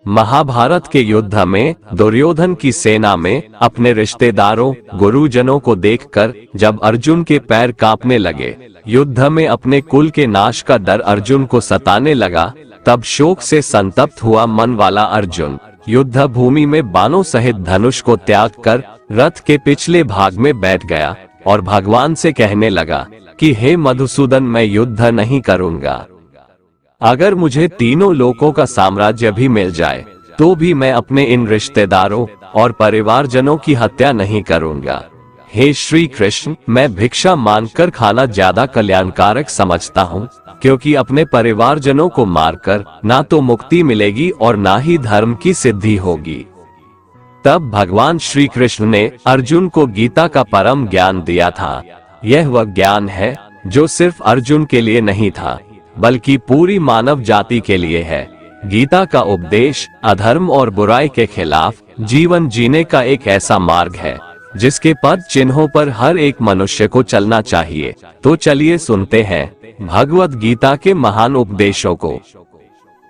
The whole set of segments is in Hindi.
महाभारत के युद्ध में दुर्योधन की सेना में अपने रिश्तेदारों गुरुजनों को देखकर जब अर्जुन के पैर कांपने लगे, युद्ध में अपने कुल के नाश का डर अर्जुन को सताने लगा, तब शोक से संतप्त हुआ मन वाला अर्जुन युद्ध भूमि में बाणों सहित धनुष को त्याग कर रथ के पिछले भाग में बैठ गया और भगवान से कहने लगा कि हे मधुसूदन, मैं युद्ध नहीं करूंगा। अगर मुझे तीनों लोकों का साम्राज्य भी मिल जाए तो भी मैं अपने इन रिश्तेदारों और परिवारजनों की हत्या नहीं करूंगा। हे श्री कृष्ण, मैं भिक्षा मांगकर खाना ज्यादा कल्याणकारक समझता हूँ, क्योंकि अपने परिवारजनों को मारकर ना तो मुक्ति मिलेगी और ना ही धर्म की सिद्धि होगी। तब भगवान श्री कृष्ण ने अर्जुन को गीता का परम ज्ञान दिया था। यह वह ज्ञान है जो सिर्फ अर्जुन के लिए नहीं था, बल्कि पूरी मानव जाति के लिए है। गीता का उपदेश अधर्म और बुराई के खिलाफ जीवन जीने का एक ऐसा मार्ग है जिसके पद चिन्हों पर हर एक मनुष्य को चलना चाहिए। तो चलिए सुनते हैं भगवत गीता के महान उपदेशों को।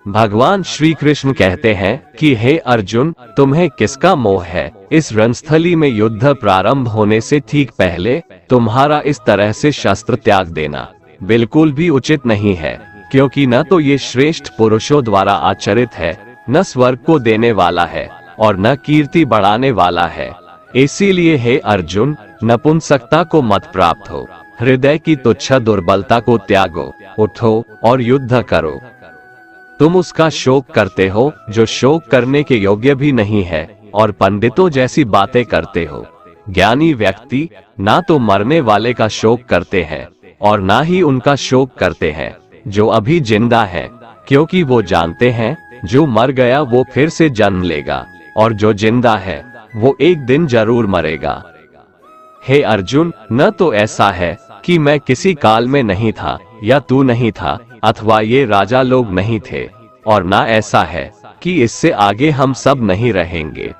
भगवान श्री कृष्ण कहते हैं कि हे अर्जुन, तुम्हें किसका मोह है? इस रणस्थली में युद्ध प्रारंभ होने से ठीक पहले तुम्हारा इस तरह से शस्त्र त्याग देना बिल्कुल भी उचित नहीं है, क्योंकि न तो ये श्रेष्ठ पुरुषों द्वारा आचरित है, न स्वर्ग को देने वाला है और न कीर्ति बढ़ाने वाला है। इसीलिए हे अर्जुन, नपुंसकता को मत प्राप्त हो, हृदय की तुच्छ दुर्बलता को त्यागो, उठो और युद्ध करो। तुम उसका शोक करते हो जो शोक करने के योग्य भी नहीं है और पंडितों जैसी बातें करते हो। ज्ञानी व्यक्ति ना तो मरने वाले का शोक करते हैं और ना ही उनका शोक करते हैं जो अभी जिंदा है, क्योंकि वो जानते हैं जो मर गया वो फिर से जन्म लेगा और जो जिंदा है वो एक दिन जरूर मरेगा। हे अर्जुन, न तो ऐसा है कि मैं किसी काल में नहीं था या तू नहीं था अथवा ये राजा लोग नहीं थे, और ना ऐसा है कि इससे आगे हम सब नहीं रहेंगे।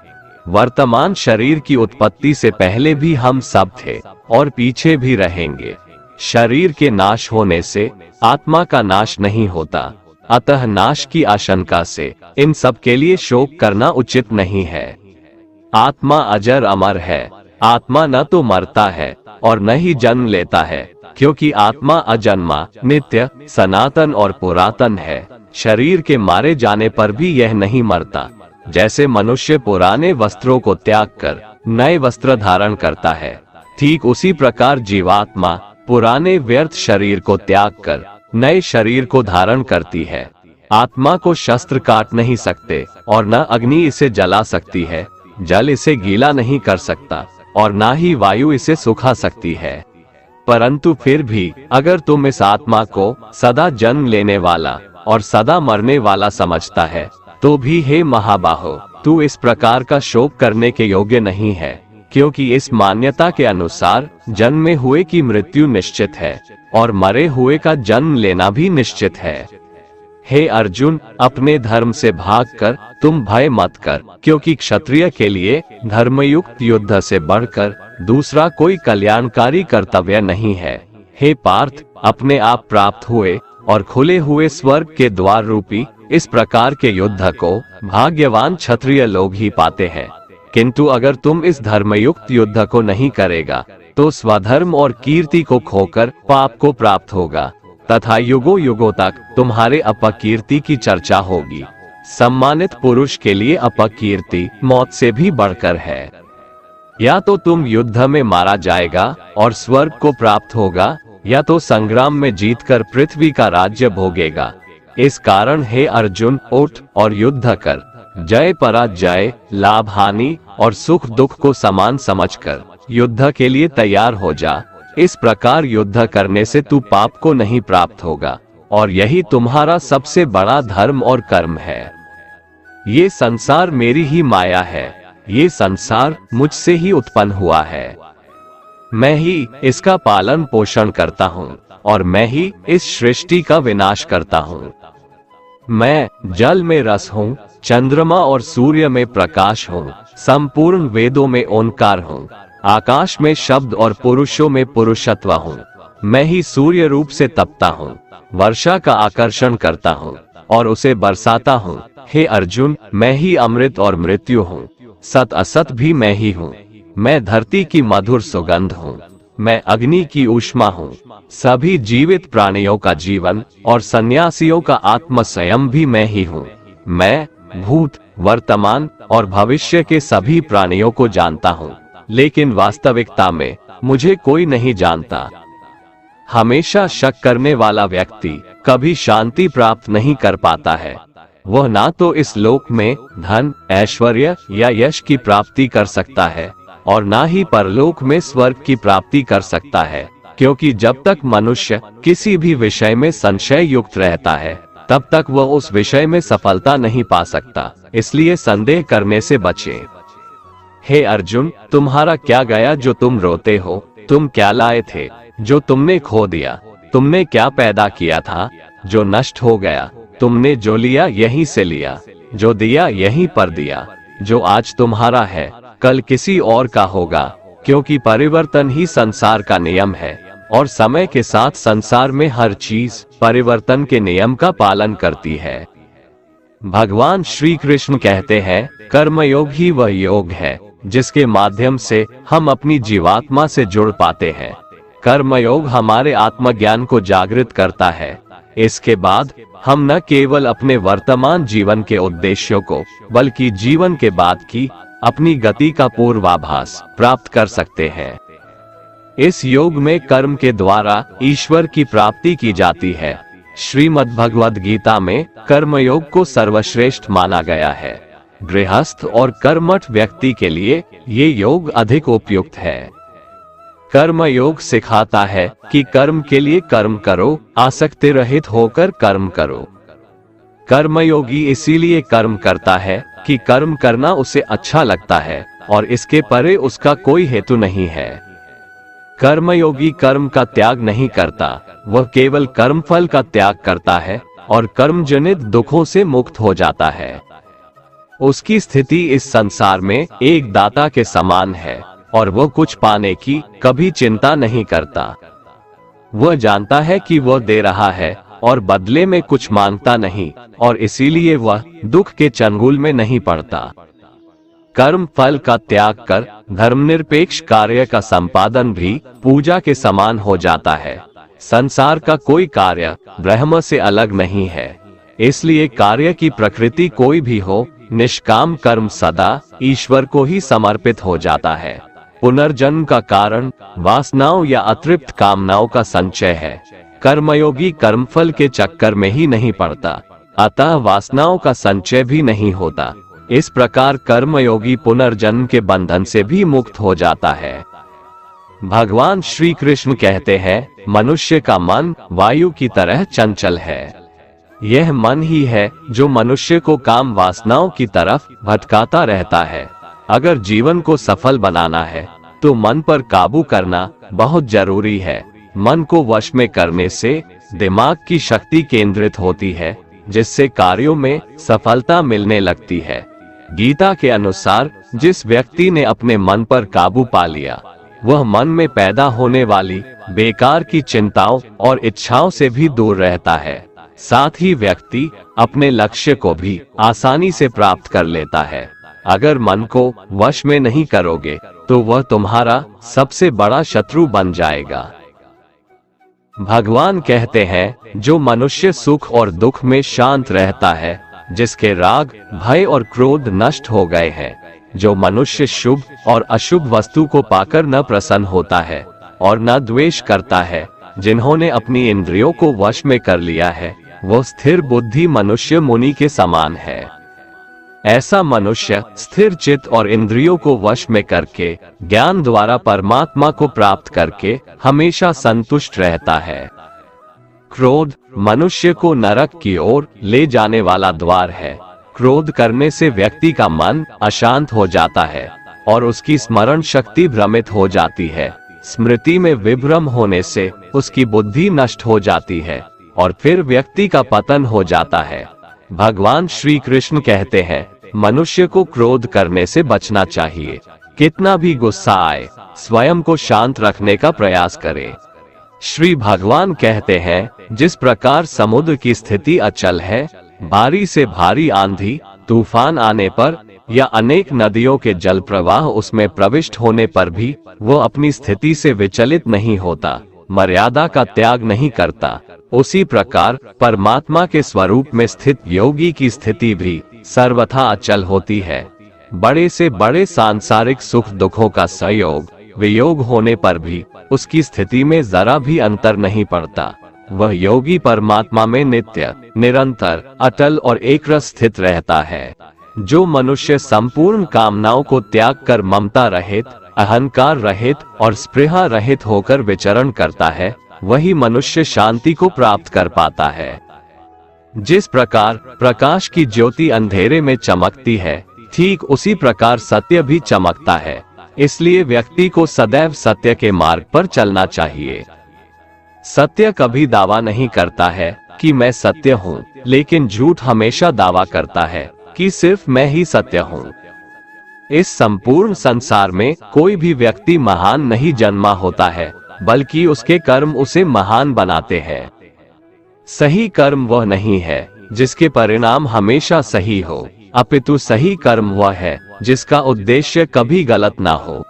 वर्तमान शरीर की उत्पत्ति से पहले भी हम सब थे और पीछे भी रहेंगे। शरीर के नाश होने से आत्मा का नाश नहीं होता, अतः नाश की आशंका से इन सब के लिए शोक करना उचित नहीं है। आत्मा अजर अमर है, आत्मा न तो मरता है और न ही जन्म लेता है, क्योंकि आत्मा अजन्मा, नित्य, सनातन और पुरातन है। शरीर के मारे जाने पर भी यह नहीं मरता। जैसे मनुष्य पुराने वस्त्रों को त्याग कर नए वस्त्र धारण करता है, ठीक उसी प्रकार जीवात्मा पुराने व्यर्थ शरीर को त्याग कर नए शरीर को धारण करती है। आत्मा को शस्त्र काट नहीं सकते और न अग्नि इसे जला सकती है, जल इसे गीला नहीं कर सकता और ना ही वायु इसे सुखा सकती है। परंतु फिर भी अगर तुम इस आत्मा को सदा जन्म लेने वाला और सदा मरने वाला समझता है, तो भी हे महाबाहो, तू इस प्रकार का शोक करने के योग्य नहीं है, क्योंकि इस मान्यता के अनुसार जन्मे हुए की मृत्यु निश्चित है और मरे हुए का जन्म लेना भी निश्चित है। हे अर्जुन, अपने धर्म से भागकर तुम भय मत कर, क्योंकि क्षत्रिय के लिए धर्मयुक्त युद्ध से बढ़कर दूसरा कोई कल्याणकारी कर्तव्य नहीं है। हे पार्थ, अपने आप प्राप्त हुए और खुले हुए स्वर्ग के द्वार रूपी इस प्रकार के युद्ध को भाग्यवान क्षत्रिय लोग ही पाते हैं। किंतु अगर तुम इस धर्मयुक्त युद्ध को नहीं करेगा तो स्वधर्म और कीर्ति को खोकर पाप को प्राप्त होगा तथा युगों युगों तक तुम्हारे अपकीर्ति की चर्चा होगी। सम्मानित पुरुष के लिए अपकीर्ति मौत से भी बढ़कर है। या तो तुम युद्ध में मारा जाएगा और स्वर्ग को प्राप्त होगा, या तो संग्राम में जीतकर पृथ्वी का राज्य भोगेगा। इस कारण हे अर्जुन, उठ और युद्ध कर। जय पराजय, लाभ हानि और सुख दुख को समान समझकर युद्ध के लिए तैयार हो जा। इस प्रकार युद्ध करने से तू पाप को नहीं प्राप्त होगा और यही तुम्हारा सबसे बड़ा धर्म और कर्म है। ये संसार मेरी ही माया है, ये संसार मुझसे ही उत्पन्न हुआ है। मैं ही इसका पालन पोषण करता हूँ और मैं ही इस सृष्टि का विनाश करता हूँ। मैं जल में रस हूँ, चंद्रमा और सूर्य में प्रकाश हूँ, संपूर्ण वेदों में ओंकार हूँ, आकाश में शब्द और पुरुषों में पुरुषत्व हूँ। मैं ही सूर्य रूप से तपता हूँ, वर्षा का आकर्षण करता हूँ और उसे बरसाता हूँ। हे अर्जुन, मैं ही अमृत और मृत्यु हूँ, सत असत भी मैं ही हूँ। मैं धरती की मधुर सुगंध हूँ, मैं अग्नि की ऊष्मा हूँ। सभी जीवित प्राणियों का जीवन और सन्यासियों का आत्म स्वयं भी मैं ही हूँ। मैं भूत, वर्तमान और भविष्य के सभी प्राणियों को जानता हूँ, लेकिन वास्तविकता में मुझे कोई नहीं जानता। हमेशा शक करने वाला व्यक्ति कभी शांति प्राप्त नहीं कर पाता है। वह ना तो इस लोक में धन, ऐश्वर्य या यश की प्राप्ति कर सकता है और ना ही परलोक में स्वर्ग की प्राप्ति कर सकता है, क्योंकि जब तक मनुष्य किसी भी विषय में संशय युक्त रहता है तब तक वह उस विषय में सफलता नहीं पा सकता। इसलिए संदेह करने से बचें। हे अर्जुन, तुम्हारा क्या गया जो तुम रोते हो? तुम क्या लाए थे जो तुमने खो दिया? तुमने क्या पैदा किया था जो नष्ट हो गया? तुमने जो लिया यहीं से लिया, जो दिया यहीं पर दिया। जो आज तुम्हारा है कल किसी और का होगा, क्योंकि परिवर्तन ही संसार का नियम है और समय के साथ संसार में हर चीज परिवर्तन के नियम का पालन करती है। भगवान श्री कृष्ण कहते हैं, कर्मयोग ही वह योग है जिसके माध्यम से हम अपनी जीवात्मा से जुड़ पाते हैं। कर्मयोग हमारे आत्मज्ञान को जागृत करता है। इसके बाद हम न केवल अपने वर्तमान जीवन के उद्देश्यों को, बल्कि जीवन के बाद की अपनी गति का पूर्वाभास प्राप्त कर सकते हैं। इस योग में कर्म के द्वारा ईश्वर की प्राप्ति की जाती है। श्रीमद् भगवद गीता में कर्मयोग को सर्वश्रेष्ठ माना गया है। गृहस्थ और कर्मठ व्यक्ति के लिए ये योग अधिक उपयुक्त है। कर्म योग सिखाता है कि कर्म के लिए कर्म करो, आसक्ति रहित होकर कर्म करो। कर्मयोगी इसीलिए कर्म करता है कि कर्म करना उसे अच्छा लगता है और इसके परे उसका कोई हेतु नहीं है। कर्मयोगी कर्म का त्याग नहीं करता, वह केवल कर्मफल का त्याग करता है और कर्मजनित दुखों से मुक्त हो जाता है। उसकी स्थिति इस संसार में एक दाता के समान है और वह कुछ पाने की कभी चिंता नहीं करता। वह जानता है कि वह दे रहा है और बदले में कुछ मांगता नहीं, और इसीलिए वह दुख के चंगुल में नहीं पड़ता। कर्म फल का त्याग कर धर्मनिरपेक्ष कार्य का संपादन भी पूजा के समान हो जाता है। संसार का कोई कार्य ब्रह्म से अलग नहीं है, इसलिए कार्य की प्रकृति कोई भी हो, निष्काम कर्म सदा ईश्वर को ही समर्पित हो जाता है। पुनर्जन्म का कारण वासनाओं या अतृप्त कामनाओं का संचय है। कर्मयोगी कर्मफल के चक्कर में ही नहीं पड़ता, अतः वासनाओं का संचय भी नहीं होता। इस प्रकार कर्मयोगी पुनर्जन्म के बंधन से भी मुक्त हो जाता है। भगवान श्री कृष्ण कहते हैं, मनुष्य का मन वायु की तरह चंचल है। यह मन ही है जो मनुष्य को काम वासनाओं की तरफ भटकाता रहता है। अगर जीवन को सफल बनाना है तो मन पर काबू करना बहुत जरूरी है। मन को वश में करने से दिमाग की शक्ति केंद्रित होती है, जिससे कार्यों में सफलता मिलने लगती है। गीता के अनुसार जिस व्यक्ति ने अपने मन पर काबू पा लिया, वह मन में पैदा होने वाली बेकार की चिंताओं और इच्छाओं से भी दूर रहता है। साथ ही व्यक्ति अपने लक्ष्य को भी आसानी से प्राप्त कर लेता है। अगर मन को वश में नहीं करोगे तो वह तुम्हारा सबसे बड़ा शत्रु बन जाएगा। भगवान कहते हैं, जो मनुष्य सुख और दुख में शांत रहता है, जिसके राग, भय और क्रोध नष्ट हो गए हैं, जो मनुष्य शुभ और अशुभ वस्तु को पाकर न प्रसन्न होता है और न द्वेष करता है, जिन्होंने अपनी इंद्रियों को वश में कर लिया है, वो स्थिर बुद्धि मनुष्य मुनि के समान है। ऐसा मनुष्य स्थिर चित्त और इंद्रियों को वश में करके ज्ञान द्वारा परमात्मा को प्राप्त करके हमेशा संतुष्ट रहता है। क्रोध मनुष्य को नरक की ओर ले जाने वाला द्वार है। क्रोध करने से व्यक्ति का मन अशांत हो जाता है और उसकी स्मरण शक्ति भ्रमित हो जाती है। स्मृति में विभ्रम होने से उसकी बुद्धि नष्ट हो जाती है और फिर व्यक्ति का पतन हो जाता है। भगवान श्री कृष्ण कहते हैं, मनुष्य को क्रोध करने से बचना चाहिए। कितना भी गुस्सा आए, स्वयं को शांत रखने का प्रयास करे। श्री भगवान कहते हैं, जिस प्रकार समुद्र की स्थिति अचल है, भारी से भारी आंधी तूफान आने पर या अनेक नदियों के जल प्रवाह उसमें प्रविष्ट होने पर भी वो अपनी स्थिति से विचलित नहीं होता, मर्यादा का त्याग नहीं करता। उसी प्रकार परमात्मा के स्वरूप में स्थित योगी की स्थिति भी सर्वथा अचल होती है। बड़े से बड़े सांसारिक सुख दुखों का संयोग वियोग होने पर भी उसकी स्थिति में जरा भी अंतर नहीं पड़ता। वह योगी परमात्मा में नित्य, निरंतर, अटल और एकरस स्थित रहता है। जो मनुष्य संपूर्ण कामनाओं को त्याग कर ममता रहित, अहंकार रहित और स्पृहा रहित होकर विचरण करता है, वही मनुष्य शांति को प्राप्त कर पाता है। जिस प्रकार प्रकाश की ज्योति अंधेरे में चमकती है, ठीक उसी प्रकार सत्य भी चमकता है। इसलिए व्यक्ति को सदैव सत्य के मार्ग पर चलना चाहिए। सत्य कभी दावा नहीं करता है कि मैं सत्य हूँ, लेकिन झूठ हमेशा दावा करता है कि सिर्फ मैं ही सत्य हूँ। इस संपूर्ण संसार में कोई भी व्यक्ति महान नहीं जन्मा होता है, बल्कि उसके कर्म उसे महान बनाते हैं। सही कर्म वह नहीं है जिसके परिणाम हमेशा सही हो, अपितु सही कर्म वह है जिसका उद्देश्य कभी गलत ना हो।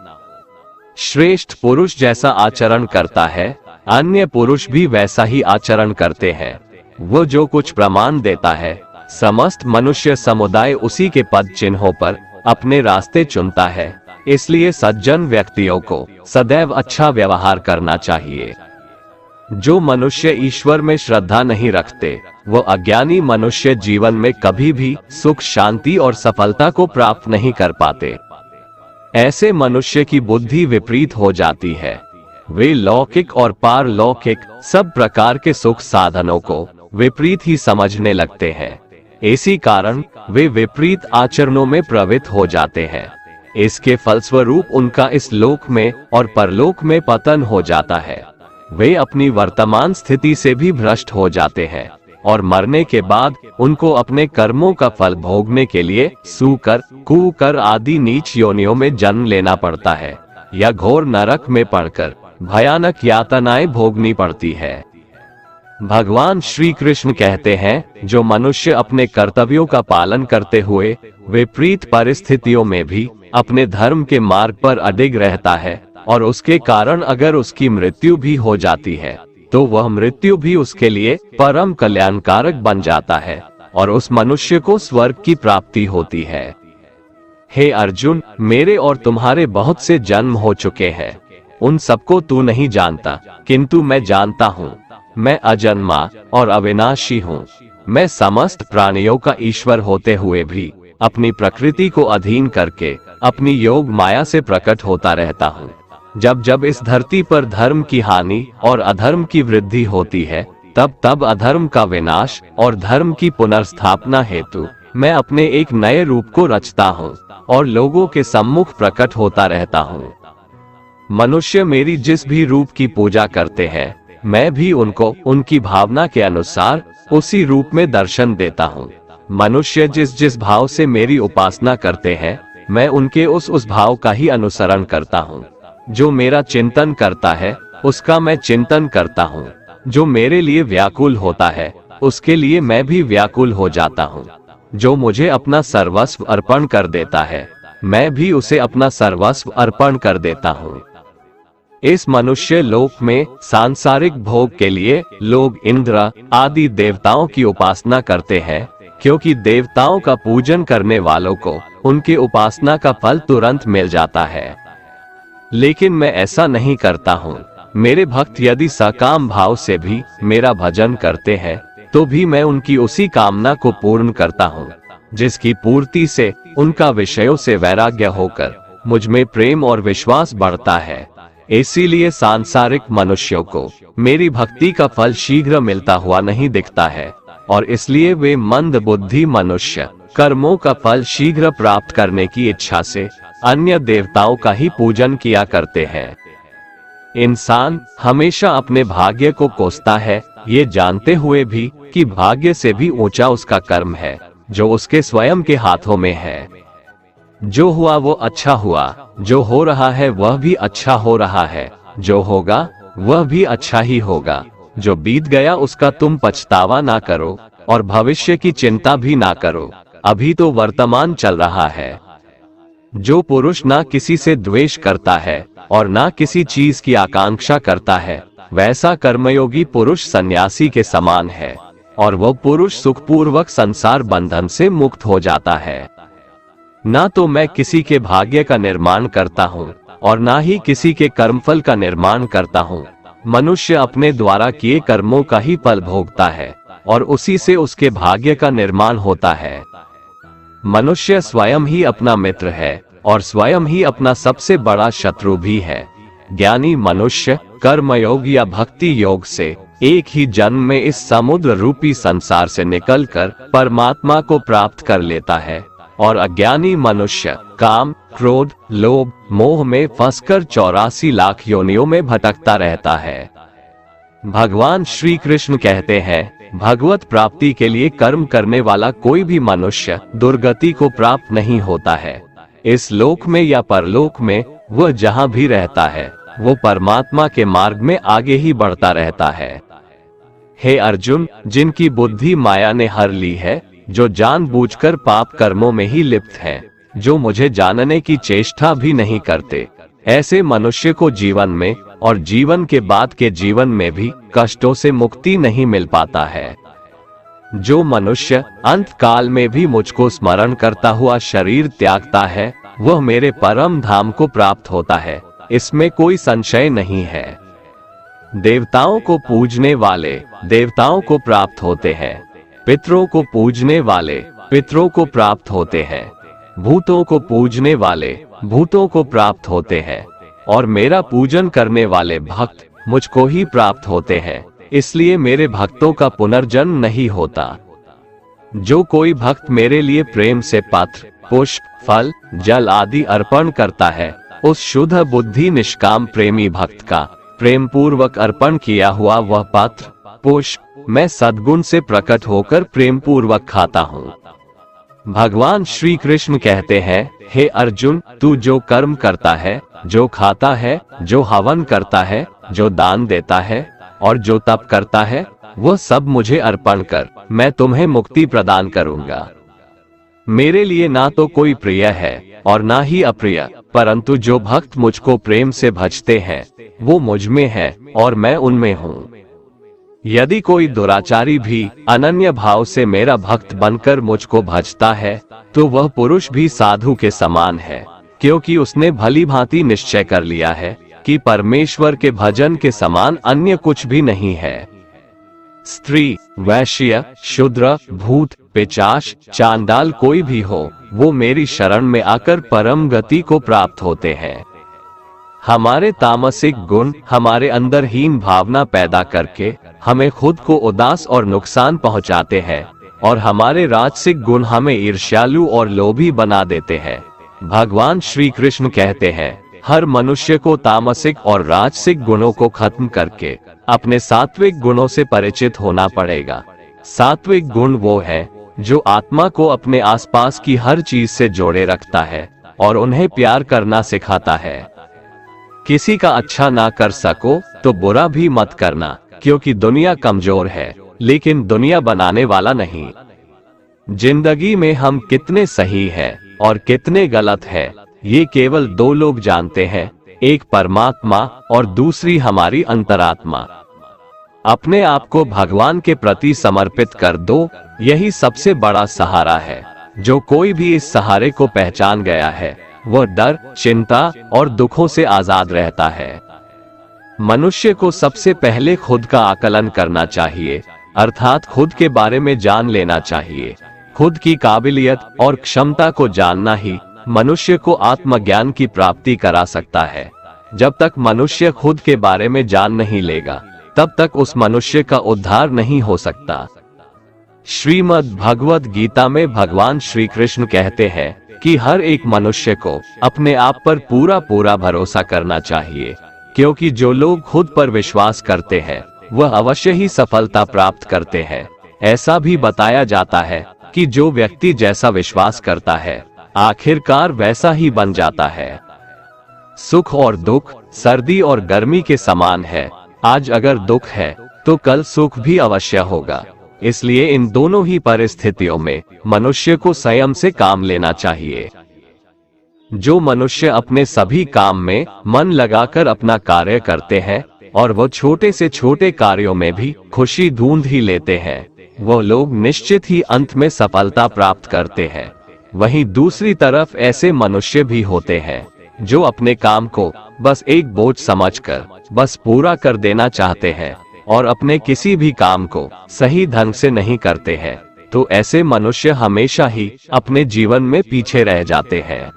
श्रेष्ठ पुरुष जैसा आचरण करता है, अन्य पुरुष भी वैसा ही आचरण करते हैं। वो जो कुछ प्रमाण देता है, समस्त मनुष्य समुदाय उसी के पद चिन्हों पर अपने रास्ते चुनता है। इसलिए सज्जन व्यक्तियों को सदैव अच्छा व्यवहार करना चाहिए। जो मनुष्य ईश्वर में श्रद्धा नहीं रखते, वो अज्ञानी मनुष्य जीवन में कभी भी सुख, शांति और सफलता को प्राप्त नहीं कर पाते। ऐसे मनुष्य की बुद्धि विपरीत हो जाती है। वे लौकिक और पारलौकिक सब प्रकार के सुख साधनों को विपरीत ही समझने लगते हैं। इसी कारण वे विपरीत आचरणों में प्रवृत्त हो जाते हैं। इसके फलस्वरूप उनका इस लोक में और परलोक में पतन हो जाता है। वे अपनी वर्तमान स्थिति से भी भ्रष्ट हो जाते हैं और मरने के बाद उनको अपने कर्मों का फल भोगने के लिए सूकर, कुकर आदि नीच योनियों में जन्म लेना पड़ता है या घोर नरक में पड़कर भयानक यातनाएं भोगनी पड़ती है। भगवान श्री कृष्ण कहते हैं, जो मनुष्य अपने कर्तव्यों का पालन करते हुए विपरीत परिस्थितियों में भी अपने धर्म के मार्ग पर अडिग रहता है और उसके कारण अगर उसकी मृत्यु भी हो जाती है, तो वह मृत्यु भी उसके लिए परम कल्याणकारक बन जाता है और उस मनुष्य को स्वर्ग की प्राप्ति होती है। हे अर्जुन, मेरे और तुम्हारे बहुत से जन्म हो चुके हैं। उन सबको तू नहीं जानता, किंतु मैं जानता हूँ। मैं अजन्मा और अविनाशी हूँ। मैं समस्त प्राणियों का ईश्वर होते हुए भी अपनी प्रकृति को अधीन करके अपनी योग माया से प्रकट होता रहता हूँ। जब जब इस धरती पर धर्म की हानि और अधर्म की वृद्धि होती है, तब तब अधर्म का विनाश और धर्म की पुनर्स्थापना हेतु मैं अपने एक नए रूप को रचता हूँ और लोगों के सम्मुख प्रकट होता रहता हूँ। मनुष्य मेरी जिस भी रूप की पूजा करते हैं, मैं भी उनको उनकी भावना के अनुसार उसी रूप में दर्शन देता हूँ। मनुष्य जिस जिस भाव से मेरी उपासना करते हैं, मैं उनके उस भाव का ही अनुसरण करता हूँ। जो मेरा चिंतन करता है, उसका मैं चिंतन करता हूँ। जो मेरे लिए व्याकुल होता है, उसके लिए मैं भी व्याकुल हो जाता हूँ। जो मुझे अपना सर्वस्व अर्पण कर देता है, मैं भी उसे अपना सर्वस्व अर्पण कर देता हूँ। इस मनुष्य लोक में सांसारिक भोग के लिए लोग इंद्र आदि देवताओं की उपासना करते हैं, क्योंकि देवताओं का पूजन करने वालों को उनकी उपासना का फल तुरंत मिल जाता है। लेकिन मैं ऐसा नहीं करता हूँ। मेरे भक्त यदि सकाम भाव से भी मेरा भजन करते हैं, तो भी मैं उनकी उसी कामना को पूर्ण करता हूँ, जिसकी पूर्ति से उनका विषयों से वैराग्य होकर मुझ में प्रेम और विश्वास बढ़ता है। इसीलिए सांसारिक मनुष्यों को मेरी भक्ति का फल शीघ्र मिलता हुआ नहीं दिखता है और इसलिए वे मंद बुद्धि मनुष्य कर्मों का फल शीघ्र प्राप्त करने की इच्छा से अन्य देवताओं का ही पूजन किया करते हैं। इंसान हमेशा अपने भाग्य को कोसता है, ये जानते हुए भी कि भाग्य से भी ऊंचा उसका कर्म है जो उसके स्वयं के हाथों में है। जो हुआ वो अच्छा हुआ, जो हो रहा है वह भी अच्छा हो रहा है, जो होगा वह भी अच्छा ही होगा। जो बीत गया उसका तुम पछतावा ना करो और भविष्य की चिंता भी ना करो, अभी तो वर्तमान चल रहा है। जो पुरुष ना किसी से द्वेष करता है और ना किसी चीज की आकांक्षा करता है, वैसा कर्मयोगी पुरुष सन्यासी के समान है, और वह पुरुष सुखपूर्वक संसार बंधन से मुक्त हो जाता है। ना तो मैं किसी के भाग्य का निर्माण करता हूँ और ना ही किसी के कर्मफल का निर्माण करता हूँ। मनुष्य अपने द्वारा किए कर्मों का ही फल भोगता है और उसी से उसके भाग्य का निर्माण होता है। मनुष्य स्वयं ही अपना मित्र है और स्वयं ही अपना सबसे बड़ा शत्रु भी है। ज्ञानी मनुष्य कर्मयोग या भक्ति योग से एक ही जन्म में इस समुद्र रूपी संसार से निकलकर परमात्मा को प्राप्त कर लेता है, और अज्ञानी मनुष्य काम, क्रोध, लोभ, मोह में फंसकर 84 लाख योनियों में भटकता रहता है। भगवान श्री कृष्ण कहते हैं, भगवत प्राप्ति के लिए कर्म करने वाला कोई भी मनुष्य दुर्गति को प्राप्त नहीं होता है। इस लोक में या परलोक में वह जहाँ भी रहता है, वो परमात्मा के मार्ग में आगे ही बढ़ता रहता है। हे अर्जुन, जिनकी बुद्धि माया ने हर ली है, जो जानबूझकर पाप कर्मों में ही लिप्त हैं, जो मुझे जानने की चेष्टा भी नहीं करते, ऐसे मनुष्य को जीवन में और जीवन के बाद के जीवन में भी कष्टों से मुक्ति नहीं मिल पाता है। जो मनुष्य अंत काल में भी मुझको स्मरण करता हुआ शरीर त्यागता है, वह मेरे परम धाम को प्राप्त होता है, इसमें कोई संशय नहीं है। देवताओं को पूजने वाले देवताओं को प्राप्त होते हैं, पितरों को पूजने वाले पितरों को प्राप्त होते हैं, भूतों को पूजने वाले भूतों को प्राप्त होते हैं, और मेरा पूजन करने वाले भक्त मुझको ही प्राप्त होते हैं, इसलिए मेरे भक्तों का पुनर्जन्म नहीं होता। जो कोई भक्त मेरे लिए प्रेम से पत्र, पुष्प, फल, जल आदि अर्पण करता है, उस शुद्ध बुद्धि निष्काम प्रेमी भक्त का प्रेम पूर्वक अर्पण किया हुआ वह पत्र, पुष्प मैं सद्गुण से प्रकट होकर प्रेम पूर्वक खाता हूँ। भगवान श्री कृष्ण कहते हैं, हे अर्जुन, तू जो कर्म करता है, जो खाता है, जो हवन करता है, जो दान देता है और जो तप करता है, वह सब मुझे अर्पण कर, मैं तुम्हें मुक्ति प्रदान करूंगा। मेरे लिए ना तो कोई प्रिय है और ना ही अप्रिय, परंतु जो भक्त मुझको प्रेम से भजते हैं, वो मुझ में है और मैं उनमें हूँ। यदि कोई दुराचारी भी अनन्य भाव से मेरा भक्त बनकर मुझको भजता है, तो वह पुरुष भी साधु के समान है, क्योंकि उसने भली भांति निश्चय कर लिया है कि परमेश्वर के भजन के समान अन्य कुछ भी नहीं है। स्त्री, वैश्य, शूद्र, भूत, पिशाच, चांडाल कोई भी हो, वो मेरी शरण में आकर परम गति को प्राप्त होते हैं। हमारे तामसिक गुण हमारे अंदर हीन भावना पैदा करके हमें खुद को उदास और नुकसान पहुंचाते हैं, और हमारे राजसिक गुण हमें ईर्ष्यालु और लोभी बना देते हैं। भगवान श्री कृष्ण कहते हैं, हर मनुष्य को तामसिक और राजसिक गुणों को खत्म करके अपने सात्विक गुणों से परिचित होना पड़ेगा। सात्विक गुण वो है जो आत्मा को अपने आसपास की हर चीज से जोड़े रखता है और उन्हें प्यार करना सिखाता है। किसी का अच्छा ना कर सको तो बुरा भी मत करना, क्योंकि दुनिया कमजोर है, लेकिन दुनिया बनाने वाला नहीं। जिंदगी में हम कितने सही हैं और कितने गलत हैं, ये केवल दो लोग जानते हैं, एक परमात्मा और दूसरी हमारी अंतरात्मा। अपने आप को भगवान के प्रति समर्पित कर दो, यही सबसे बड़ा सहारा है। जो कोई भी इस सहारे को पहचान गया है, वह डर, चिंता और दुखों से आजाद रहता है। मनुष्य को सबसे पहले खुद का आकलन करना चाहिए, अर्थात खुद के बारे में जान लेना चाहिए। खुद की काबिलियत और क्षमता को जानना ही मनुष्य को आत्मज्ञान की प्राप्ति करा सकता है। जब तक मनुष्य खुद के बारे में जान नहीं लेगा, तब तक उस मनुष्य का उद्धार नहीं हो सकता। श्रीमद् भगवद गीता में भगवान श्री कृष्ण कहते हैं कि हर एक मनुष्य को अपने आप पर पूरा पूरा भरोसा करना चाहिए, क्योंकि जो लोग खुद पर विश्वास करते हैं, वह अवश्य ही सफलता प्राप्त करते हैं। ऐसा भी बताया जाता है कि जो व्यक्ति जैसा विश्वास करता है, आखिरकार वैसा ही बन जाता है। सुख और दुख सर्दी और गर्मी के समान है। आज अगर दुख है तो कल सुख भी अवश्य होगा। इसलिए इन दोनों ही परिस्थितियों में मनुष्य को संयम से काम लेना चाहिए। जो मनुष्य अपने सभी काम में मन लगाकर अपना कार्य करते हैं और वो छोटे से छोटे कार्यों में भी खुशी ढूंढ ही लेते हैं, वो लोग निश्चित ही अंत में सफलता प्राप्त करते हैं। वहीं दूसरी तरफ ऐसे मनुष्य भी होते हैं जो अपने काम को बस एक बोझ समझकर बस पूरा कर देना चाहते हैं और अपने किसी भी काम को सही ढंग से नहीं करते हैं, तो ऐसे मनुष्य हमेशा ही अपने जीवन में पीछे रह जाते हैं।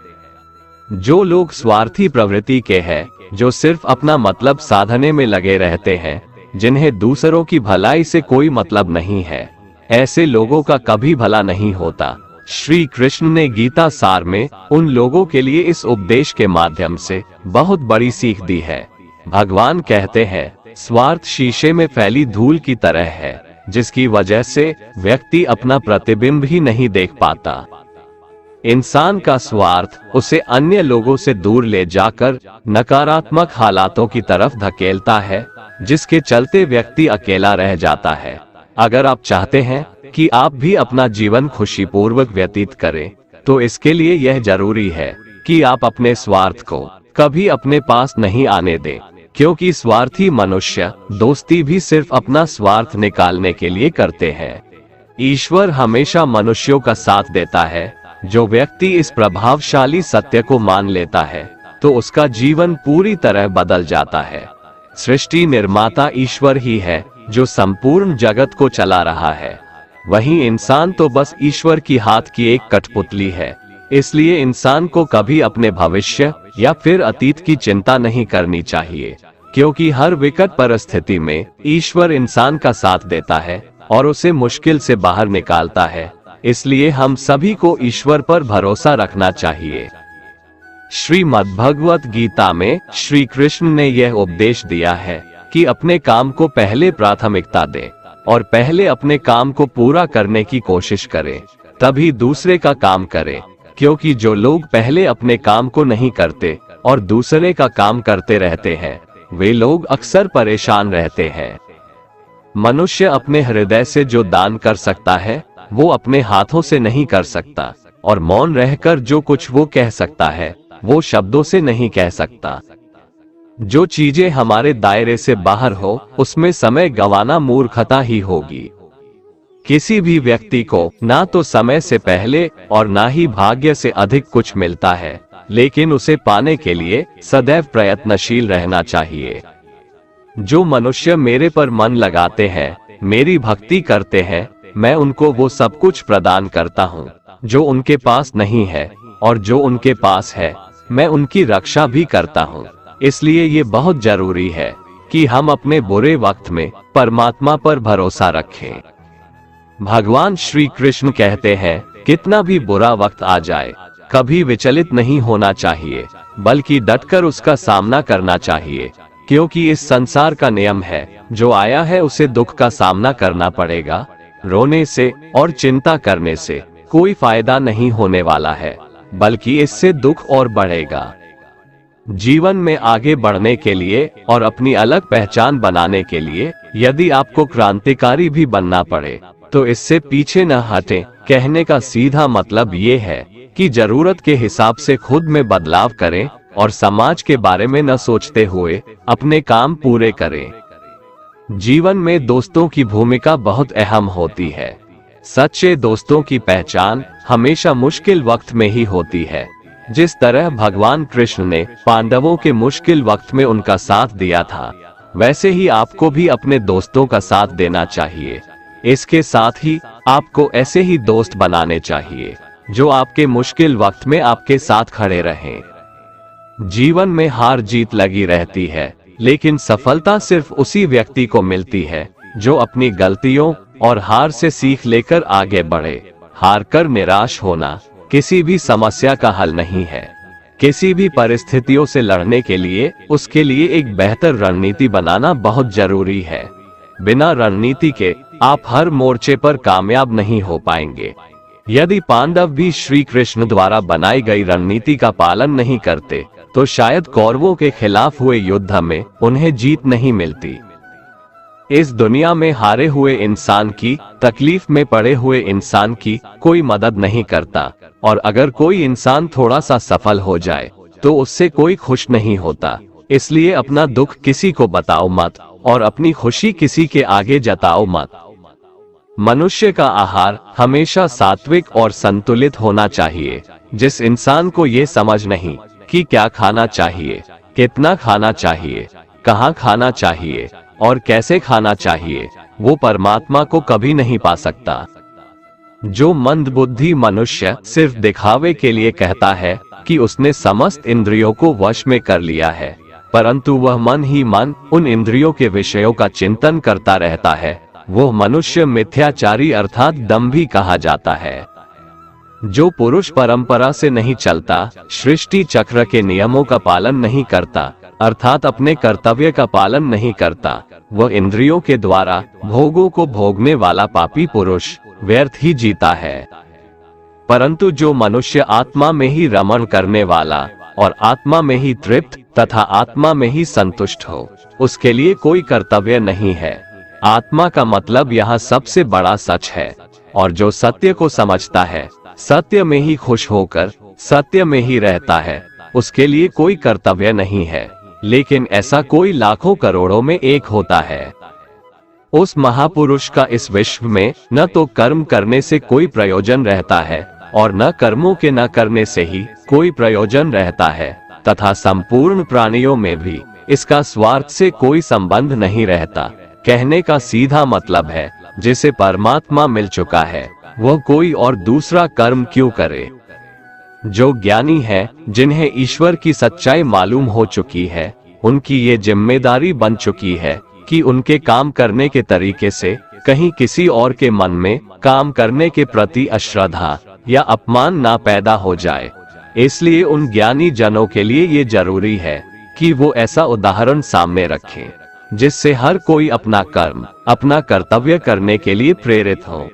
जो लोग स्वार्थी प्रवृत्ति के हैं, जो सिर्फ अपना मतलब साधने में लगे रहते हैं, जिन्हें दूसरों की भलाई से कोई मतलब नहीं है, ऐसे लोगों का कभी भला नहीं होता। श्री कृष्ण ने गीता सार में उन लोगों के लिए इस उपदेश के माध्यम से बहुत बड़ी सीख दी है। भगवान कहते हैं, स्वार्थ शीशे में फैली धूल की तरह है, जिसकी वजह से व्यक्ति अपना प्रतिबिंब ही नहीं देख पाता। इंसान का स्वार्थ उसे अन्य लोगों से दूर ले जाकर नकारात्मक हालातों की तरफ धकेलता है, जिसके चलते व्यक्ति अकेला रह जाता है। अगर आप चाहते हैं कि आप भी अपना जीवन खुशीपूर्वक व्यतीत करें, तो इसके लिए यह जरूरी है कि आप अपने स्वार्थ को कभी अपने पास नहीं आने दें, क्योंकि स्वार्थी मनुष्य दोस्ती भी सिर्फ अपना स्वार्थ निकालने के लिए करते हैं। ईश्वर हमेशा मनुष्यों का साथ देता है। जो व्यक्ति इस प्रभावशाली सत्य को मान लेता है, तो उसका जीवन पूरी तरह बदल जाता है। सृष्टि निर्माता ईश्वर ही है जो संपूर्ण जगत को चला रहा है। वहीं इंसान तो बस ईश्वर की हाथ की एक कठपुतली है। इसलिए इंसान को कभी अपने भविष्य या फिर अतीत की चिंता नहीं करनी चाहिए, क्योंकि हर विकट परिस्थिति में ईश्वर इंसान का साथ देता है और उसे मुश्किल से बाहर निकालता है। इसलिए हम सभी को ईश्वर पर भरोसा रखना चाहिए। श्रीमद्भगवत गीता में श्री कृष्ण ने यह उपदेश दिया है कि अपने काम को पहले प्राथमिकता दें और पहले अपने काम को पूरा करने की कोशिश करें, तभी दूसरे का काम करें। क्योंकि जो लोग पहले अपने काम को नहीं करते और दूसरे का काम करते रहते हैं, वे लोग अक्सर परेशान रहते हैं। मनुष्य अपने हृदय से जो दान कर सकता है, वो अपने हाथों से नहीं कर सकता, और मौन रहकर जो कुछ वो कह सकता है, वो शब्दों से नहीं कह सकता। जो चीजें हमारे दायरे से बाहर हो, उसमें समय गंवाना मूर्खता ही होगी। किसी भी व्यक्ति को ना तो समय से पहले और ना ही भाग्य से अधिक कुछ मिलता है, लेकिन उसे पाने के लिए सदैव प्रयत्नशील रहना चाहिए। जो मनुष्य मेरे पर मन लगाते हैं, मेरी भक्ति करते हैं, मैं उनको वो सब कुछ प्रदान करता हूँ जो उनके पास नहीं है, और जो उनके पास है मैं उनकी रक्षा भी करता हूँ। इसलिए ये बहुत जरूरी है कि हम अपने बुरे वक्त में परमात्मा पर भरोसा रखें। भगवान श्री कृष्ण कहते हैं, कितना भी बुरा वक्त आ जाए, कभी विचलित नहीं होना चाहिए, बल्कि डटकर उसका सामना करना चाहिए। क्योंकि इस संसार का नियम है, जो आया है उसे दुख का सामना करना पड़ेगा। रोने से और चिंता करने से कोई फायदा नहीं होने वाला है, बल्कि इससे दुख और बढ़ेगा। जीवन में आगे बढ़ने के लिए और अपनी अलग पहचान बनाने के लिए यदि आपको क्रांतिकारी भी बनना पड़े, तो इससे पीछे न हटें। कहने का सीधा मतलब ये है कि जरूरत के हिसाब से खुद में बदलाव करें और समाज के बारे में न सोचते हुए अपने काम पूरे करें। जीवन में दोस्तों की भूमिका बहुत अहम होती है। सच्चे दोस्तों की पहचान हमेशा मुश्किल वक्त में ही होती है। जिस तरह भगवान कृष्ण ने पांडवों के मुश्किल वक्त में उनका साथ दिया था, वैसे ही आपको भी अपने दोस्तों का साथ देना चाहिए। इसके साथ ही आपको ऐसे ही दोस्त बनाने चाहिए जो आपके मुश्किल वक्त में आपके साथ खड़े रहें। जीवन में हार जीत लगी रहती है, लेकिन सफलता सिर्फ उसी व्यक्ति को मिलती है जो अपनी गलतियों और हार से सीख लेकर आगे बढ़े। हार कर निराश होना किसी भी समस्या का हल नहीं है। किसी भी परिस्थितियों से लड़ने के लिए उसके लिए एक बेहतर रणनीति बनाना बहुत जरूरी है। बिना रणनीति के आप हर मोर्चे पर कामयाब नहीं हो पाएंगे। यदि पांडव भी श्री कृष्ण द्वारा बनाई गई रणनीति का पालन नहीं करते, तो शायद कौरवों के खिलाफ हुए युद्ध में उन्हें जीत नहीं मिलती। इस दुनिया में हारे हुए इंसान की, तकलीफ में पड़े हुए इंसान की कोई मदद नहीं करता, और अगर कोई इंसान थोड़ा सा सफल हो जाए तो उससे कोई खुश नहीं होता। इसलिए अपना दुख किसी को बताओ मत और अपनी खुशी किसी के आगे जताओ मत। मनुष्य का आहार हमेशा सात्विक और संतुलित होना चाहिए। जिस इंसान को ये समझ नहीं कि क्या खाना चाहिए, कितना खाना चाहिए, कहाँ खाना चाहिए और कैसे खाना चाहिए, वो परमात्मा को कभी नहीं पा सकता। जो मंदबुद्धि मनुष्य सिर्फ दिखावे के लिए कहता है कि उसने समस्त इंद्रियों को वश में कर लिया है, परंतु वह मन ही मन उन इंद्रियों के विषयों का चिंतन करता रहता है, वो मनुष्य मिथ्याचारी अर्थात दंभी कहा जाता है। जो पुरुष परंपरा से नहीं चलता, सृष्टि चक्र के नियमों का पालन नहीं करता, अर्थात अपने कर्तव्य का पालन नहीं करता, वह इंद्रियों के द्वारा भोगों को भोगने वाला पापी पुरुष व्यर्थ ही जीता है। परंतु जो मनुष्य आत्मा में ही रमण करने वाला और आत्मा में ही तृप्त तथा आत्मा में ही संतुष्ट हो, उसके लिए कोई कर्तव्य नहीं है। आत्मा का मतलब यहाँ सबसे बड़ा सच है, और जो सत्य को समझता है, सत्य में ही खुश होकर सत्य में ही रहता है, उसके लिए कोई कर्तव्य नहीं है। लेकिन ऐसा कोई लाखों करोड़ों में एक होता है। उस महापुरुष का इस विश्व में न तो कर्म करने से कोई प्रयोजन रहता है और न कर्मों के न करने से ही कोई प्रयोजन रहता है, तथा संपूर्ण प्राणियों में भी इसका स्वार्थ से कोई संबंध नहीं रहता। कहने का सीधा मतलब है, जिसे परमात्मा मिल चुका है वह कोई और दूसरा कर्म क्यों करे। जो ज्ञानी है, जिन्हें ईश्वर की सच्चाई मालूम हो चुकी है, उनकी ये जिम्मेदारी बन चुकी है कि उनके काम करने के तरीके से कहीं किसी और के मन में काम करने के प्रति अश्रद्धा या अपमान ना पैदा हो जाए। इसलिए उन ज्ञानी जनों के लिए ये जरूरी है कि वो ऐसा उदाहरण सामने रखें जिससे हर कोई अपना कर्म, अपना कर्तव्य करने के लिए प्रेरित हो।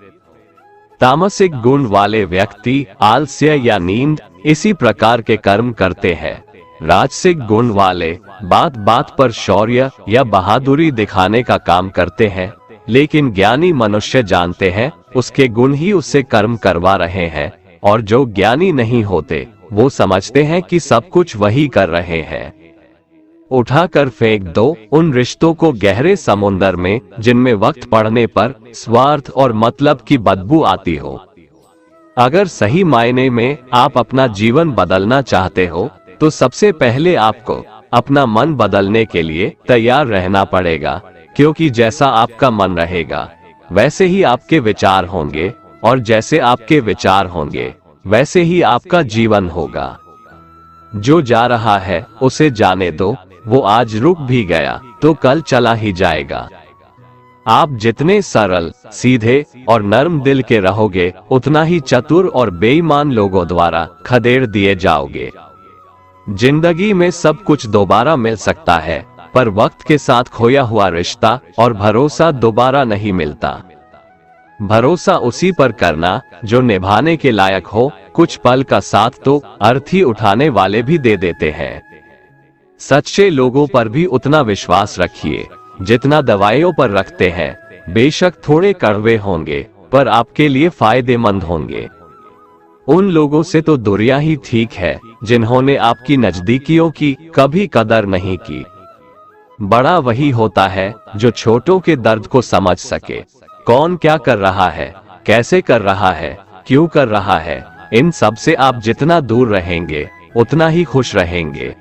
तामसिक गुण वाले व्यक्ति आलस्य या नींद इसी प्रकार के कर्म करते हैं। राजसिक गुण वाले बात बात पर शौर्य या बहादुरी दिखाने का काम करते हैं, लेकिन ज्ञानी मनुष्य जानते हैं उसके गुण ही उससे कर्म करवा रहे हैं, और जो ज्ञानी नहीं होते वो समझते हैं कि सब कुछ वही कर रहे हैं। उठाकर फेंक दो उन रिश्तों को गहरे समुंदर में जिनमें वक्त पड़ने पर स्वार्थ और मतलब की बदबू आती हो। अगर सही मायने में आप अपना जीवन बदलना चाहते हो तो सबसे पहले आपको अपना मन बदलने के लिए तैयार रहना पड़ेगा, क्योंकि जैसा आपका मन रहेगा वैसे ही आपके विचार होंगे, और जैसे आपके विचार होंगे वैसे ही आपका जीवन होगा। जो जा रहा है उसे जाने दो, वो आज रुक भी गया तो कल चला ही जाएगा। आप जितने सरल, सीधे और नर्म दिल के रहोगे, उतना ही चतुर और बेईमान लोगों द्वारा खदेड़ दिए जाओगे। जिंदगी में सब कुछ दोबारा मिल सकता है, पर वक्त के साथ खोया हुआ रिश्ता और भरोसा दोबारा नहीं मिलता। भरोसा उसी पर करना जो निभाने के लायक हो। कुछ पल का साथ तो अर्थी उठाने वाले भी दे देते हैं। सच्चे लोगों पर भी उतना विश्वास रखिए जितना दवाइयों पर रखते हैं। बेशक थोड़े कड़वे होंगे, पर आपके लिए फायदेमंद होंगे। उन लोगों से तो दूरियां ही ठीक है जिन्होंने आपकी नजदीकियों की कभी कदर नहीं की। बड़ा वही होता है जो छोटों के दर्द को समझ सके। कौन क्या कर रहा है, कैसे कर रहा है, क्यों कर रहा है, इन सब से आप जितना दूर रहेंगे उतना ही खुश रहेंगे।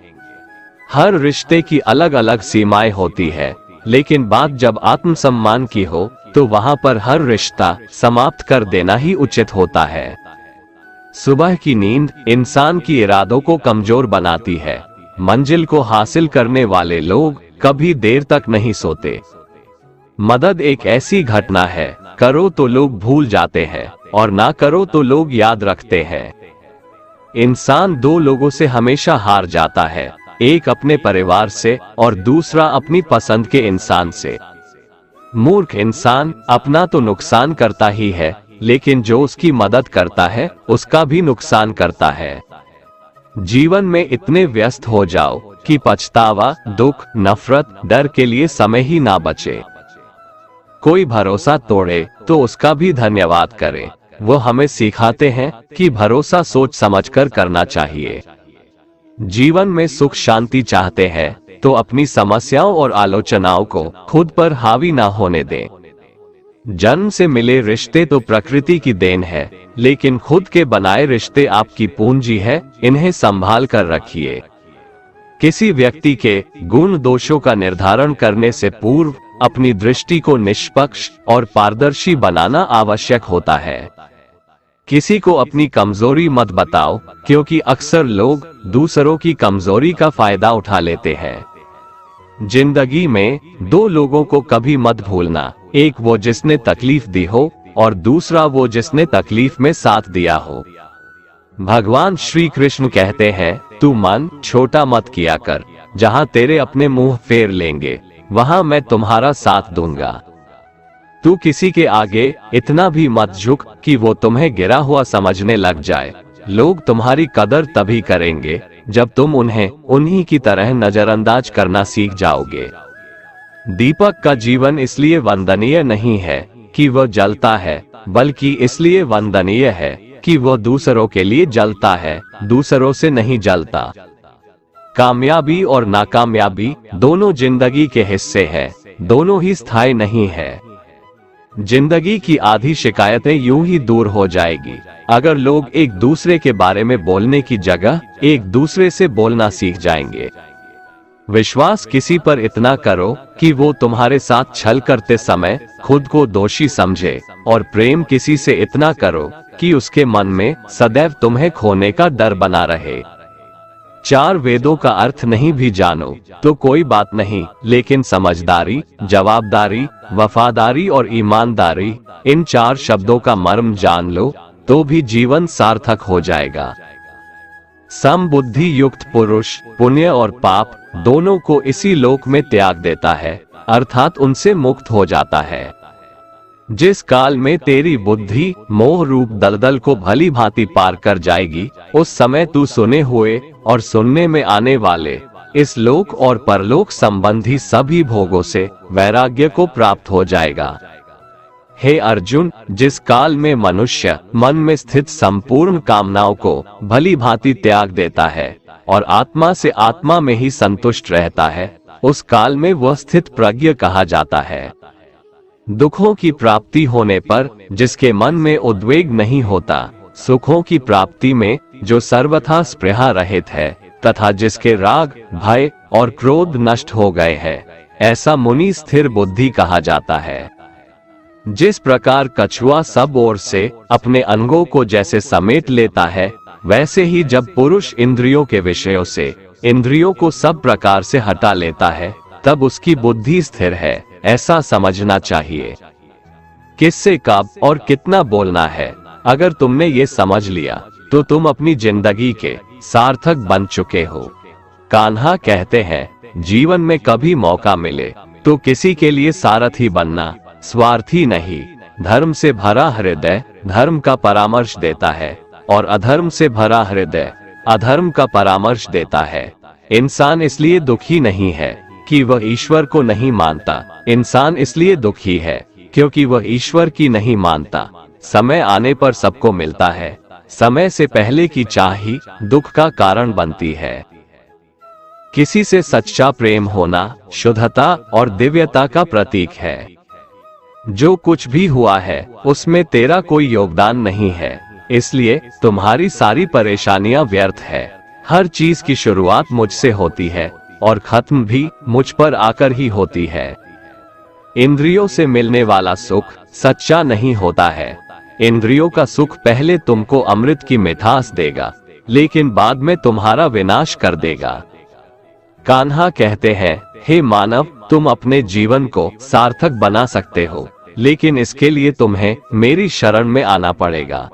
हर रिश्ते की अलग अलग सीमाएं होती है, लेकिन बात जब आत्मसम्मान की हो तो वहां पर हर रिश्ता समाप्त कर देना ही उचित होता है। सुबह की नींद इंसान की इरादों को कमजोर बनाती है। मंजिल को हासिल करने वाले लोग कभी देर तक नहीं सोते। मदद एक ऐसी घटना है, करो तो लोग भूल जाते हैं और ना करो तो लोग याद रखते हैं। इंसान दो लोगों से हमेशा हार जाता है, एक अपने परिवार से और दूसरा अपनी पसंद के इंसान से। मूर्ख इंसान अपना तो नुकसान करता ही है, लेकिन जो उसकी मदद करता है उसका भी नुकसान करता है। जीवन में इतने व्यस्त हो जाओ कि पछतावा, दुख, नफरत, डर के लिए समय ही ना बचे। कोई भरोसा तोड़े तो उसका भी धन्यवाद करें। वो हमें सिखाते हैं कि भरोसा सोच समझकर करना चाहिए। जीवन में सुख शांति चाहते हैं तो अपनी समस्याओं और आलोचनाओं को खुद पर हावी ना होने दें। जन्म से मिले रिश्ते तो प्रकृति की देन है, लेकिन खुद के बनाए रिश्ते आपकी पूंजी है, इन्हें संभाल कर रखिए। किसी व्यक्ति के गुण दोषों का निर्धारण करने से पूर्व अपनी दृष्टि को निष्पक्ष और पारदर्शी बनाना आवश्यक होता है। किसी को अपनी कमजोरी मत बताओ, क्योंकि अक्सर लोग दूसरों की कमजोरी का फायदा उठा लेते हैं। जिंदगी में दो लोगों को कभी मत भूलना, एक वो जिसने तकलीफ दी हो और दूसरा वो जिसने तकलीफ में साथ दिया हो। भगवान श्री कृष्ण कहते हैं, तू मन छोटा मत किया कर, जहां तेरे अपने मुंह फेर लेंगे वहां मैं तुम्हारा साथ दूंगा। तू किसी के आगे इतना भी मत झुक कि वो तुम्हें गिरा हुआ समझने लग जाए। लोग तुम्हारी कदर तभी करेंगे जब तुम उन्हें उन्हीं की तरह नजरअंदाज करना सीख जाओगे। दीपक का जीवन इसलिए वंदनीय नहीं है कि वह जलता है, बल्कि इसलिए वंदनीय है कि वह दूसरों के लिए जलता है, दूसरों से नहीं जलता। कामयाबी और नाकामयाबी दोनों जिंदगी के हिस्से हैं, दोनों ही स्थायी नहीं है। जिंदगी की आधी शिकायतें यूं ही दूर हो जाएगी अगर लोग एक दूसरे के बारे में बोलने की जगह एक दूसरे से बोलना सीख जाएंगे। विश्वास किसी पर इतना करो कि वो तुम्हारे साथ छल करते समय खुद को दोषी समझे, और प्रेम किसी से इतना करो कि उसके मन में सदैव तुम्हें खोने का डर बना रहे। चार वेदों का अर्थ नहीं भी जानो तो कोई बात नहीं, लेकिन समझदारी, जवाबदारी, वफादारी और ईमानदारी, इन चार शब्दों का मर्म जान लो तो भी जीवन सार्थक हो जाएगा। समबुद्धि युक्त पुरुष पुण्य और पाप दोनों को इसी लोक में त्याग देता है, अर्थात उनसे मुक्त हो जाता है। जिस काल में तेरी बुद्धि मोह रूप दलदल को भली भांति पार कर जाएगी, उस समय तू सुने हुए और सुनने में आने वाले इस लोक और परलोक संबंधी सभी भोगों से वैराग्य को प्राप्त हो जाएगा। हे अर्जुन, जिस काल में मनुष्य मन में स्थित संपूर्ण कामनाओं को भली भांति त्याग देता है और आत्मा से आत्मा में ही संतुष्ट रहता है, उस काल में वह स्थित प्रज्ञ कहा जाता है। दुखों की प्राप्ति होने पर जिसके मन में उद्वेग नहीं होता, सुखों की प्राप्ति में जो सर्वथा स्पृहा रहित है, तथा जिसके राग, भय और क्रोध नष्ट हो गए हैं, ऐसा मुनि स्थिर बुद्धि कहा जाता है। जिस प्रकार कछुआ सब ओर से अपने अंगों को जैसे समेट लेता है, वैसे ही जब पुरुष इंद्रियों के विषयों से इंद्रियों को सब प्रकार से हटा लेता है, तब उसकी बुद्धि स्थिर है, ऐसा समझना चाहिए। किससे कब और कितना बोलना है, अगर तुमने ये समझ लिया तो तुम अपनी जिंदगी के सार्थक बन चुके हो। कान्हा कहते हैं, जीवन में कभी मौका मिले तो किसी के लिए सारथी बनना, स्वार्थी नहीं। धर्म से भरा हृदय धर्म का परामर्श देता है, और अधर्म से भरा हृदय अधर्म का परामर्श देता है। इंसान इसलिए दुखी नहीं है कि वह ईश्वर को नहीं मानता, इंसान इसलिए दुखी है क्योंकि वह ईश्वर की नहीं मानता। समय आने पर सबको मिलता है, समय से पहले की चाह ही दुख का कारण बनती है। किसी से सच्चा प्रेम होना शुद्धता और दिव्यता का प्रतीक है। जो कुछ भी हुआ है उसमें तेरा कोई योगदान नहीं है, इसलिए तुम्हारी सारी परेशानियां व्यर्थ है। हर चीज की शुरुआत मुझसे होती है और खत्म भी मुझ पर आकर ही होती है। इंद्रियों से मिलने वाला सुख सच्चा नहीं होता है। इंद्रियों का सुख पहले तुमको अमृत की मिठास देगा, लेकिन बाद में तुम्हारा विनाश कर देगा। कान्हा कहते हैं, हे मानव, तुम अपने जीवन को सार्थक बना सकते हो, लेकिन इसके लिए तुम्हें मेरी शरण में आना पड़ेगा।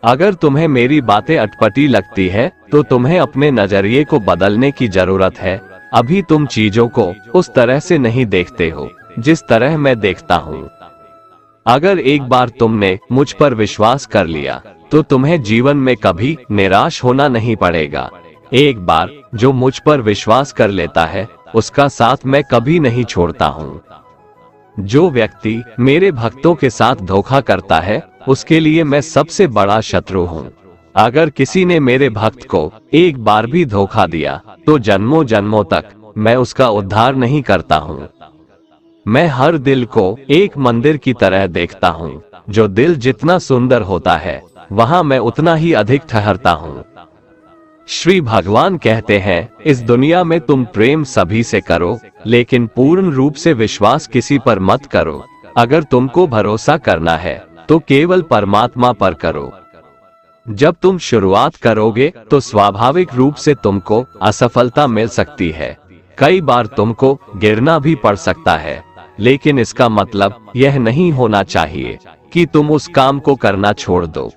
अगर तुम्हें मेरी बातें अटपटी लगती है तो तुम्हें अपने नजरिए को बदलने की जरूरत है। अभी तुम चीजों को उस तरह से नहीं देखते हो जिस तरह मैं देखता हूँ। अगर एक बार तुमने मुझ पर विश्वास कर लिया तो तुम्हें जीवन में कभी निराश होना नहीं पड़ेगा। एक बार जो मुझ पर विश्वास कर लेता है उसका साथ मैं कभी नहीं छोड़ता हूँ। जो व्यक्ति मेरे भक्तों के साथ धोखा करता है उसके लिए मैं सबसे बड़ा शत्रु हूँ। अगर किसी ने मेरे भक्त को एक बार भी धोखा दिया तो जन्मों जन्मों तक मैं उसका उद्धार नहीं करता हूँ। मैं हर दिल को एक मंदिर की तरह देखता हूँ। जो दिल जितना सुंदर होता है वहाँ मैं उतना ही अधिक ठहरता हूँ। श्री भगवान कहते हैं, इस दुनिया में तुम प्रेम सभी से करो, लेकिन पूर्ण रूप से विश्वास किसी पर मत करो। अगर तुमको भरोसा करना है तो केवल परमात्मा पर करो। जब तुम शुरुआत करोगे तो स्वाभाविक रूप से तुमको असफलता मिल सकती है। कई बार तुमको गिरना भी पड़ सकता है, लेकिन इसका मतलब यह नहीं होना चाहिए कि तुम उस काम को करना छोड़ दो।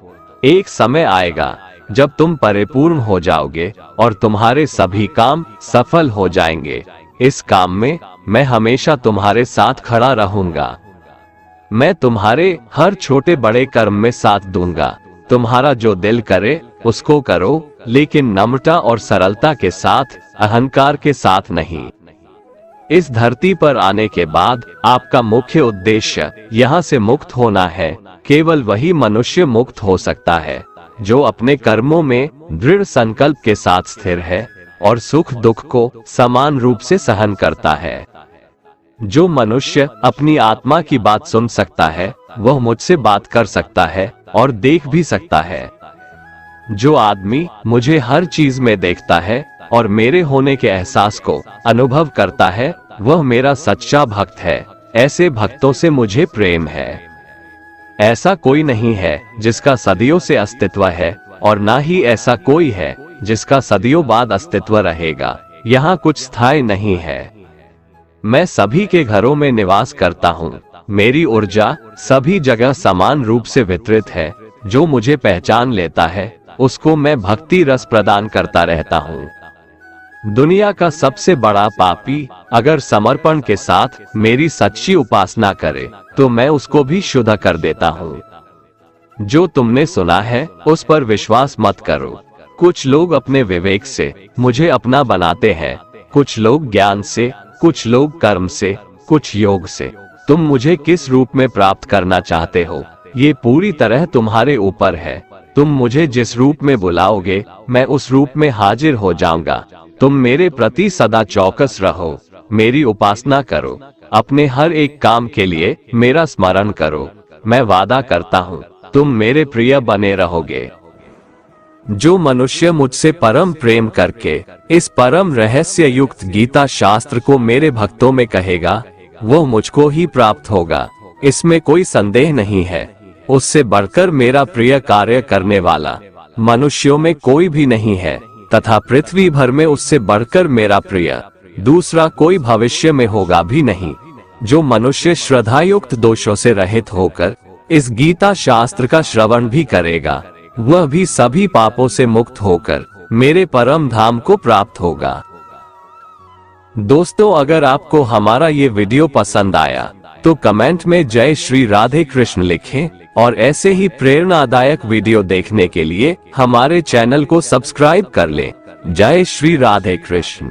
एक समय आएगा जब तुम परिपूर्ण हो जाओगे और तुम्हारे सभी काम सफल हो जाएंगे। इस काम में मैं हमेशा तुम्हारे साथ खड़ा रहूंगा। मैं तुम्हारे हर छोटे बड़े कर्म में साथ दूंगा। तुम्हारा जो दिल करे उसको करो, लेकिन नम्रता और सरलता के साथ, अहंकार के साथ नहीं। इस धरती पर आने के बाद आपका मुख्य उद्देश्य यहाँ से मुक्त होना है। केवल वही मनुष्य मुक्त हो सकता है जो अपने कर्मों में दृढ़ संकल्प के साथ स्थिर है और सुख दुख को समान रूप से सहन करता है। जो मनुष्य अपनी आत्मा की बात सुन सकता है वह मुझसे बात कर सकता है और देख भी सकता है। जो आदमी मुझे हर चीज में देखता है और मेरे होने के एहसास को अनुभव करता है वह मेरा सच्चा भक्त है। ऐसे भक्तों से मुझे प्रेम है। ऐसा कोई नहीं है जिसका सदियों से अस्तित्व है और ना ही ऐसा कोई है जिसका सदियों बाद अस्तित्व रहेगा। यहाँ कुछ स्थायी नहीं है। मैं सभी के घरों में निवास करता हूँ। मेरी ऊर्जा सभी जगह समान रूप से वितरित है। जो मुझे पहचान लेता है उसको मैं भक्ति रस प्रदान करता रहता हूँ। दुनिया का सबसे बड़ा पापी अगर समर्पण के साथ मेरी सच्ची उपासना करे तो मैं उसको भी शुद्ध कर देता हूँ। जो तुमने सुना है उस पर विश्वास मत करो। कुछ लोग अपने विवेक से मुझे अपना बनाते हैं, कुछ लोग ज्ञान से, कुछ लोग कर्म से, कुछ योग से। तुम मुझे किस रूप में प्राप्त करना चाहते हो ये पूरी तरह तुम्हारे ऊपर है। तुम मुझे जिस रूप में बुलाओगे मैं उस रूप में हाजिर हो जाऊंगा। तुम मेरे प्रति सदा चौकस रहो, मेरी उपासना करो, अपने हर एक काम के लिए मेरा स्मरण करो। मैं वादा करता हूँ तुम मेरे प्रिय बने रहोगे। जो मनुष्य मुझसे परम प्रेम करके इस परम रहस्य युक्त गीता शास्त्र को मेरे भक्तों में कहेगा वो मुझको ही प्राप्त होगा। इसमें कोई संदेह नहीं है। उससे बढ़कर मेरा प्रिय कार्य करने वाला मनुष्यों में कोई भी नहीं है तथा पृथ्वी भर में उससे बढ़कर मेरा प्रिय दूसरा कोई भविष्य में होगा भी नहीं। जो मनुष्य श्रद्धायुक्त दोषों से रहित होकर इस गीता शास्त्र का श्रवण भी करेगा वह भी सभी पापों से मुक्त होकर मेरे परम धाम को प्राप्त होगा। दोस्तों, अगर आपको हमारा ये वीडियो पसंद आया तो कमेंट में जय श्री राधे कृष्ण लिखें और ऐसे ही प्रेरणादायक वीडियो देखने के लिए हमारे चैनल को सब्सक्राइब कर लें। जय श्री राधे कृष्ण।